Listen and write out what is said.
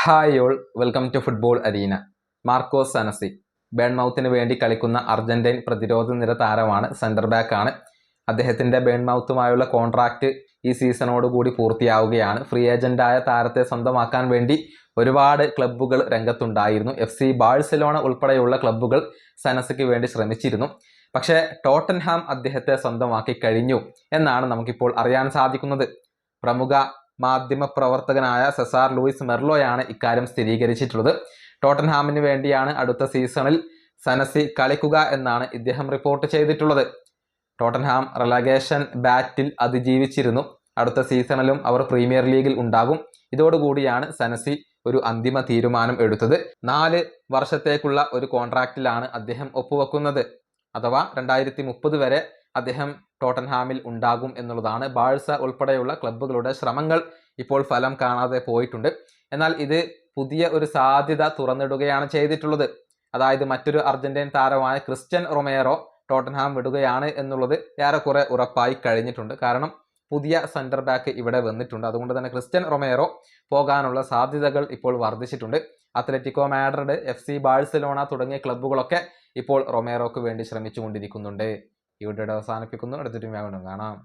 Hi all, welcome to football arena. Marcos Senesi ബേൺമൗത്തിന് വേണ്ടി കളിക്കുന്ന അർജന്റീൻ പ്രതിരോധ നിര താരമാണ്. സെൻറ്റർ ബാക്ക് ആണ്. അദ്ദേഹത്തിൻ്റെ ബേൺമൗത്തുമായുള്ള കോൺട്രാക്റ്റ് ഈ സീസണോടുകൂടി പൂർത്തിയാവുകയാണ്. ഫ്രീ ഏജൻ്റായ താരത്തെ സ്വന്തമാക്കാൻ വേണ്ടി ഒരുപാട് ക്ലബ്ബുകൾ രംഗത്തുണ്ടായിരുന്നു. FC ബാഴ്സലോണ ഉൾപ്പെടെയുള്ള ക്ലബ്ബുകൾ സനസിക്ക് വേണ്ടി ശ്രമിച്ചിരുന്നു. പക്ഷേ ടോട്ടൻഹാം അദ്ദേഹത്തെ സ്വന്തമാക്കി കഴിഞ്ഞു എന്നാണ് നമുക്കിപ്പോൾ അറിയാൻ സാധിക്കുന്നത്. പ്രമുഖ മാധ്യമപ്രവർത്തകനായ സെസാർ ലൂയിസ് മെർലോയാണ് ഇക്കാര്യം സ്ഥിരീകരിച്ചിട്ടുള്ളത്. ടോട്ടൻഹാമിന് വേണ്ടിയാണ് അടുത്ത സീസണിൽ സനസി കളിക്കുക എന്നാണ് ഇദ്ദേഹം റിപ്പോർട്ട് ചെയ്തിട്ടുള്ളത്. ടോട്ടൻഹാം റെലഗേഷൻ ബാറ്റിൽ അതിജീവിച്ചിരുന്നു. അടുത്ത സീസണിലും അവർ പ്രീമിയർ ലീഗിൽ ഉണ്ടാകും. ഇതോടുകൂടിയാണ് സനസി ഒരു അന്തിമ തീരുമാനം എടുത്തത്. 4 വർഷത്തേക്കുള്ള ഒരു കോൺട്രാക്റ്റിലാണ് അദ്ദേഹം ഒപ്പുവെക്കുന്നത്. അഥവാ 2030 വരെ അദ്ദേഹം ടോട്ടൻഹാമിൽ ഉണ്ടാകും എന്നുള്ളതാണ്. ബാഴ്സ ഉൾപ്പെടെയുള്ള ക്ലബ്ബുകളുടെ ശ്രമങ്ങൾ ഇപ്പോൾ ഫലം കാണാതെ പോയിട്ടുണ്ട്. എന്നാൽ ഇത് പുതിയ ഒരു സാധ്യത തുറന്നിടുകയാണ് ചെയ്തിട്ടുള്ളത്. അതായത് മറ്റൊരു അർജന്റീൻ താരമായ ക്രിസ്ത്യൻ റൊമേറോ ടോട്ടൻഹാം വിടുകയാണ് എന്നുള്ളത് ഏറെക്കുറെ ഉറപ്പായി കഴിഞ്ഞിട്ടുണ്ട്. കാരണം പുതിയ സെൻറ്റർ ബാക്ക് ഇവിടെ വന്നിട്ടുണ്ട്. അതുകൊണ്ട് തന്നെ ക്രിസ്ത്യൻ റൊമേറോ പോകാനുള്ള സാധ്യതകൾ ഇപ്പോൾ വർദ്ധിച്ചിട്ടുണ്ട്. അത്ലറ്റിക്കോ മാഡ്രിഡ്, FC ബാഴ്സലോണ തുടങ്ങിയ ക്ലബ്ബുകളൊക്കെ ഇപ്പോൾ റൊമേറോക്ക് വേണ്ടി ശ്രമിച്ചുകൊണ്ടിരിക്കുന്നുണ്ട്. ഈ വീഡിയോ അവസാനിപ്പിക്കുന്നു. അടുത്തൊരു വീണ്ടും കാണാം.